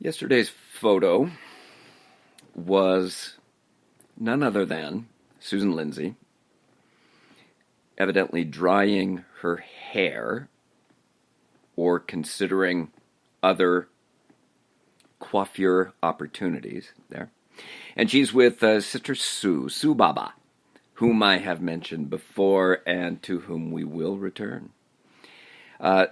Yesterday's photo was none other than Susan Lindsay, evidently drying her hair or considering other coiffure opportunities there. And she's with Sister Sue Baba, whom I have mentioned before and to whom we will return.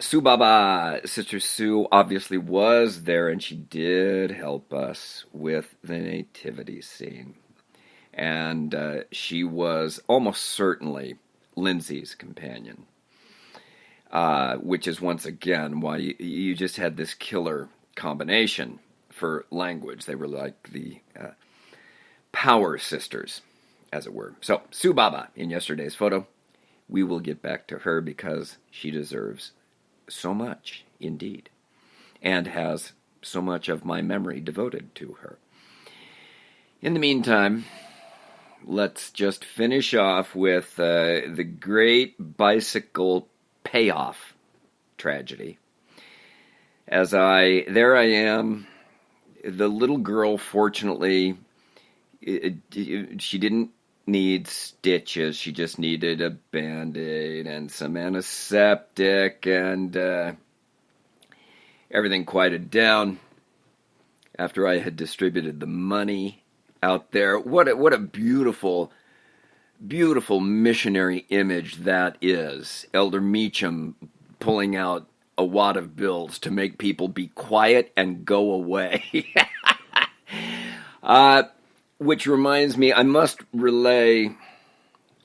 Sue Baba, Sister Sue, obviously was there, and she did help us with the nativity scene. And she was almost certainly Lindsay's companion, which is once again why you just had this killer combination for language. They were like the power sisters, as it were. So, Sue Baba in yesterday's photo. We will get back to her because she deserves so much, indeed, and has so much of my memory devoted to her. In the meantime, let's just finish off with the great bicycle payoff tragedy. There I am, the little girl, fortunately, she didn't need stitches. She just needed a Band-Aid and some antiseptic, and everything quieted down after I had distributed the money out there. What a beautiful, beautiful missionary image that is. Elder Meacham pulling out a wad of bills to make people be quiet and go away. Which reminds me, I must relay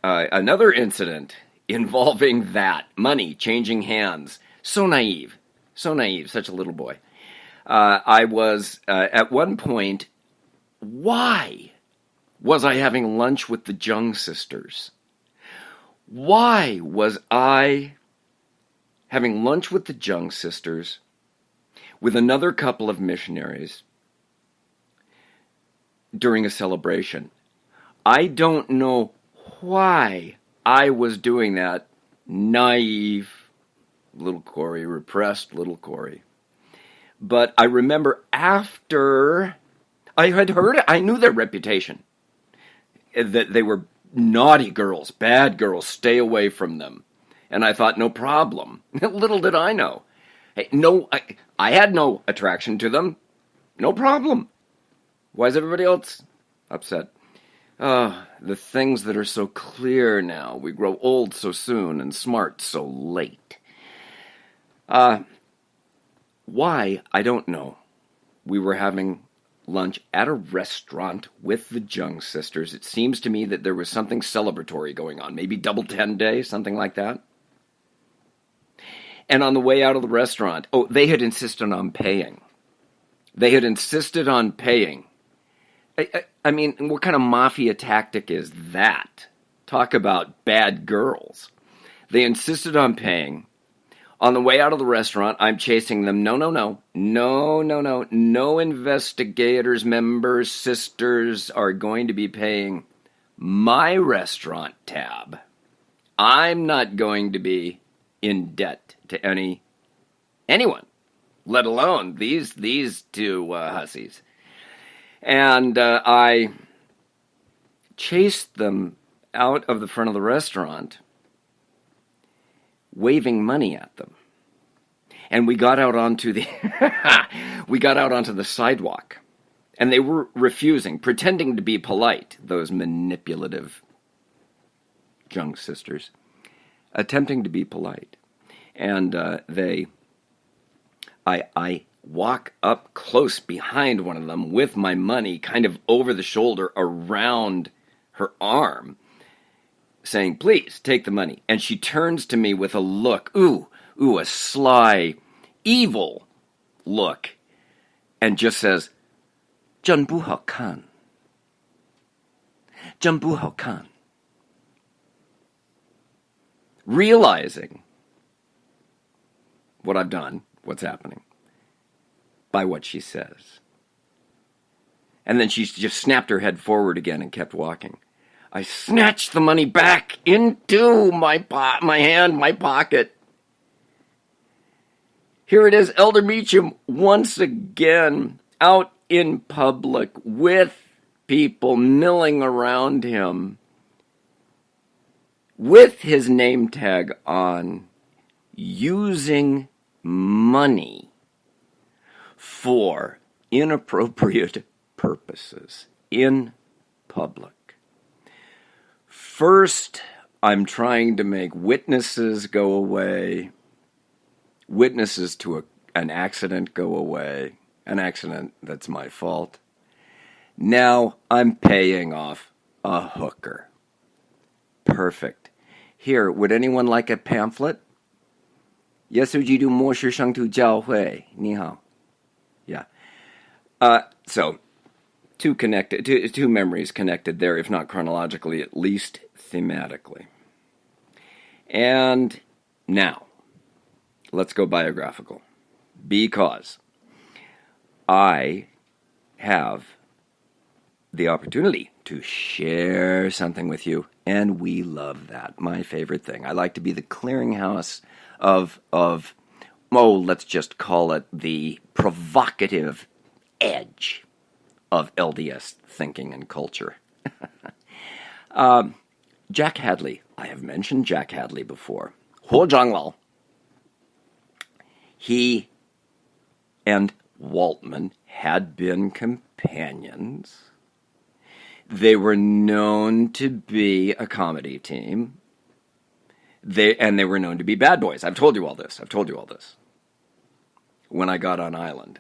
another incident involving that. Money changing hands. So naive, such a little boy. I was, at one point, why was I having lunch with the Jung sisters? Why was I having lunch with the Jung sisters with another couple of missionaries during a celebration? I don't know why I was doing that. Naive little Corey, repressed little Corey. But I remember after I had heard it, I knew their reputation. That they were naughty girls, bad girls, stay away from them. And I thought, no problem. Little did I know. Hey, I had no attraction to them. No problem. Why is everybody else upset? The things that are so clear now. We grow old so soon and smart so late. Why? I don't know. We were having lunch at a restaurant with the Jung sisters. It seems to me that there was something celebratory going on. Maybe Double 10 Day, something like that. And on the way out of the restaurant, they had insisted on paying. I mean, what kind of mafia tactic is that? Talk about bad girls. They insisted on paying. On the way out of the restaurant, I'm chasing them. No investigators, members, sisters are going to be paying my restaurant tab. I'm not going to be in debt to anyone, let alone these two hussies. And I chased them out of the front of the restaurant, waving money at them. And we got out onto the sidewalk. And they were refusing, pretending to be polite, those manipulative Jung sisters, attempting to be polite. And I walk up close behind one of them with my money kind of over the shoulder around her arm, saying, please, take the money. And she turns to me with a look, a sly, evil look, and just says, 真不好看. 真不好看. Realizing what I've done, what's happening, by what she says. And then she just snapped her head forward again and kept walking. I snatched the money back into my hand, my pocket. Here it is, Elder Meacham, once again, out in public with people milling around him with his name tag on, using money for inappropriate purposes in public. First, I'm trying to make witnesses go away, witnesses to an accident go away, an accident that's my fault. Now I'm paying off a hooker. Perfect. Here, would anyone like a pamphlet? 耶稣基督末世圣徒教会，你好. Yeah. So, two memories connected there, if not chronologically, at least thematically. And now, let's go biographical. Because I have the opportunity to share something with you, and we love that. My favorite thing. I like to be the clearinghouse of let's just call it the provocative edge of LDS thinking and culture. Jack Hadley. I have mentioned Jack Hadley before. Ho Zhanglao. He and Waltman had been companions. They were known to be a comedy team. They were known to be bad boys. I've told you all this. When I got on island.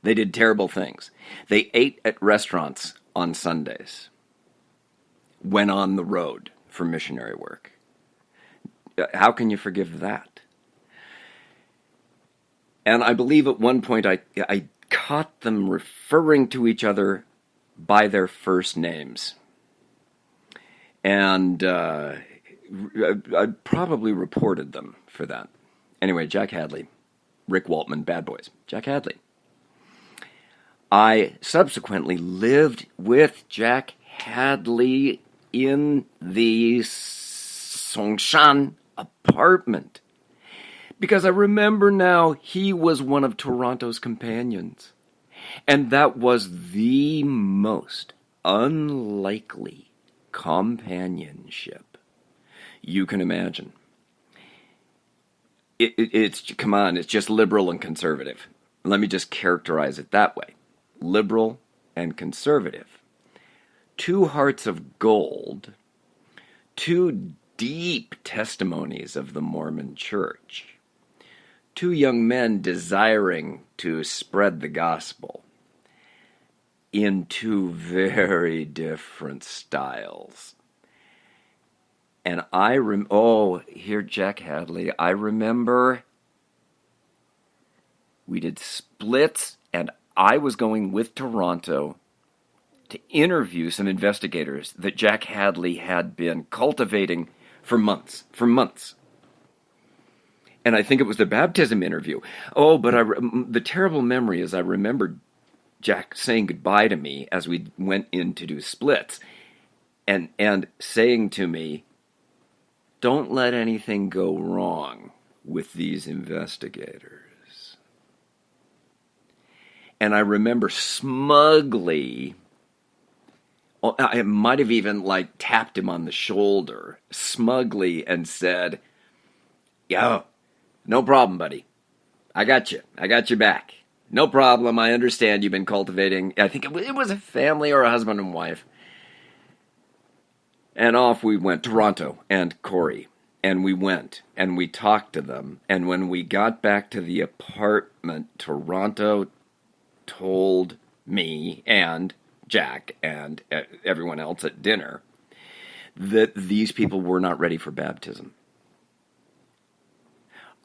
They did terrible things. They ate at restaurants on Sundays. Went on the road for missionary work. How can you forgive that? And I believe at one point I caught them referring to each other by their first names. And I probably reported them for that. Anyway, Jack Hadley, Rick Waltman, bad boys. Jack Hadley. I subsequently lived with Jack Hadley in the Songshan apartment. Because I remember now he was one of Toronto's companions. And that was the most unlikely companionship you can imagine. It's just liberal and conservative. Let me just characterize it that way. Liberal and conservative. Two hearts of gold. Two deep testimonies of the Mormon Church. Two young men desiring to spread the gospel in two very different styles. And here Jack Hadley, I remember we did splits, and I was going with Toronto to interview some investigators that Jack Hadley had been cultivating for months. And I think it was the baptism interview. But the terrible memory is I remembered Jack saying goodbye to me as we went in to do splits, and saying to me, "Don't let anything go wrong with these investigators." And I remember smugly, I might have even tapped him on the shoulder, smugly, and said, "Yo, no problem, buddy. I got you. I got your back. No problem. I understand you've been cultivating." I think it was a family or a husband and wife. And off we went, Toronto and Corey. And we went, and we talked to them. And when we got back to the apartment, Toronto told me and Jack and everyone else at dinner that these people were not ready for baptism.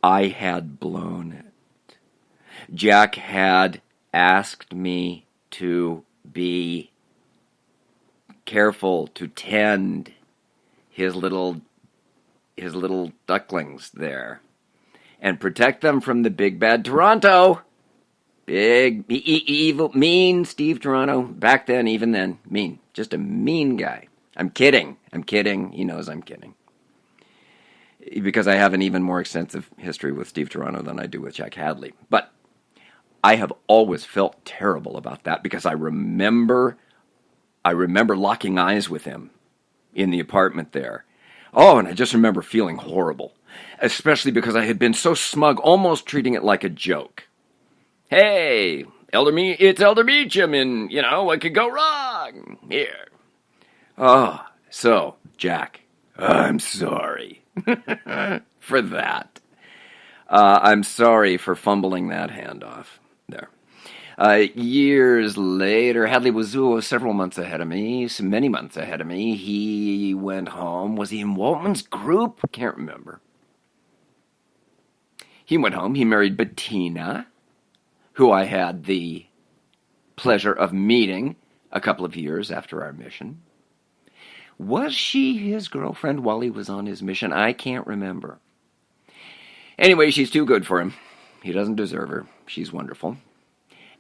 I had blown it. Jack had asked me to be careful to tend his little ducklings there and protect them from the big bad Toronto. Big, evil, mean Steve Toronto. Back then, even then, mean. Just a mean guy. I'm kidding. He knows I'm kidding. Because I have an even more extensive history with Steve Toronto than I do with Jack Hadley. But I have always felt terrible about that because I remember locking eyes with him in the apartment there. Oh, and I just remember feeling horrible, especially because I had been so smug, almost treating it like a joke. Hey, it's Elder Meacham, and, what could go wrong? Here. Oh, so, Jack, I'm sorry for that. I'm sorry for fumbling that handoff there. Years later, Hadley was several months ahead of me, many months ahead of me. He went home. Was he in Waltman's group? Can't remember. He went home. He married Bettina, who I had the pleasure of meeting a couple of years after our mission. Was she his girlfriend while he was on his mission? I can't remember. Anyway, she's too good for him. He doesn't deserve her. She's wonderful.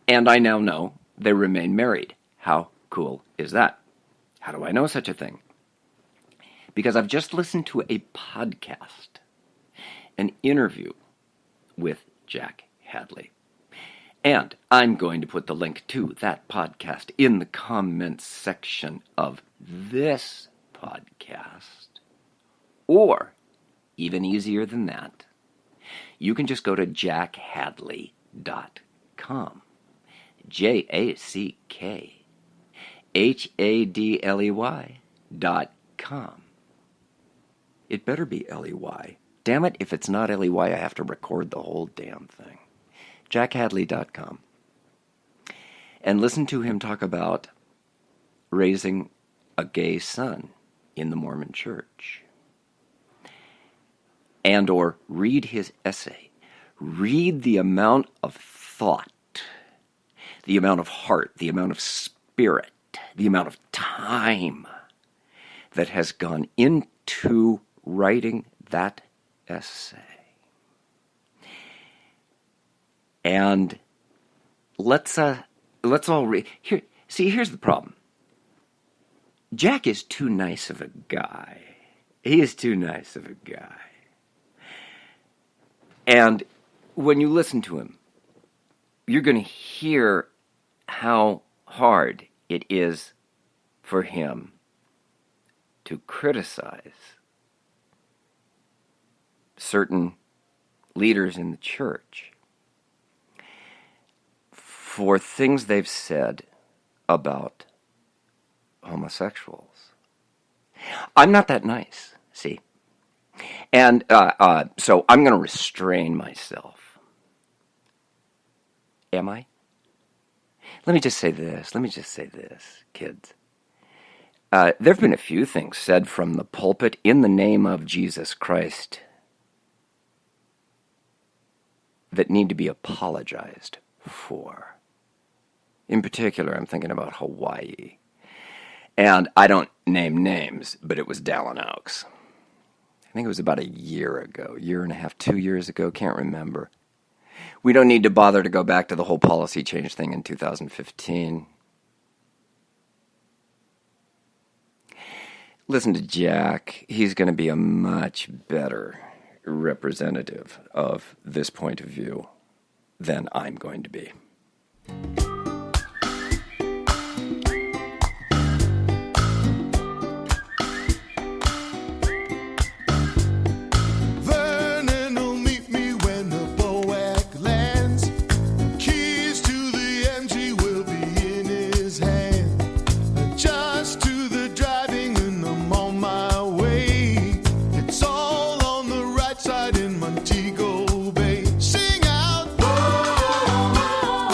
And I now know they remain married. How cool is that? How do I know such a thing? Because I've just listened to a podcast, an interview with Jack Hadley. And I'm going to put the link to that podcast in the comments section of this podcast. Or, even easier than that, you can just go to jackhadley.com. JACKHADLEY.com. It better be L-E-Y. Damn it, if it's not L-E-Y, I have to record the whole damn thing. JackHadley.com. And listen to him talk about raising a gay son in the Mormon Church. And or read his essay. Read the amount of thought, the amount of heart, the amount of spirit, the amount of time that has gone into writing that essay. And let's all read. Here's the problem. Jack is too nice of a guy. He is too nice of a guy. And when you listen to him, you're going to hear how hard it is for him to criticize certain leaders in the church for things they've said about homosexuals. I'm not that nice, see? And so I'm going to restrain myself. Am I? Let me just say this, kids. There have been a few things said from the pulpit in the name of Jesus Christ that need to be apologized for. In particular, I'm thinking about Hawaii. And I don't name names, but it was Dallin Oaks. I think it was about a year and a half, 2 years ago, can't remember. We don't need to bother to go back to the whole policy change thing in 2015. Listen to Jack. He's going to be a much better representative of this point of view than I'm going to be. Montego Bay. Sing out, oh,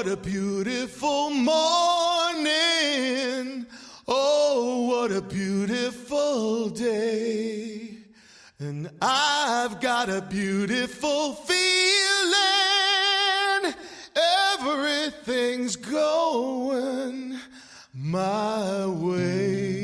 what a beautiful morning. Oh, what a beautiful day. And I've got a beautiful feeling. Everything's going my way.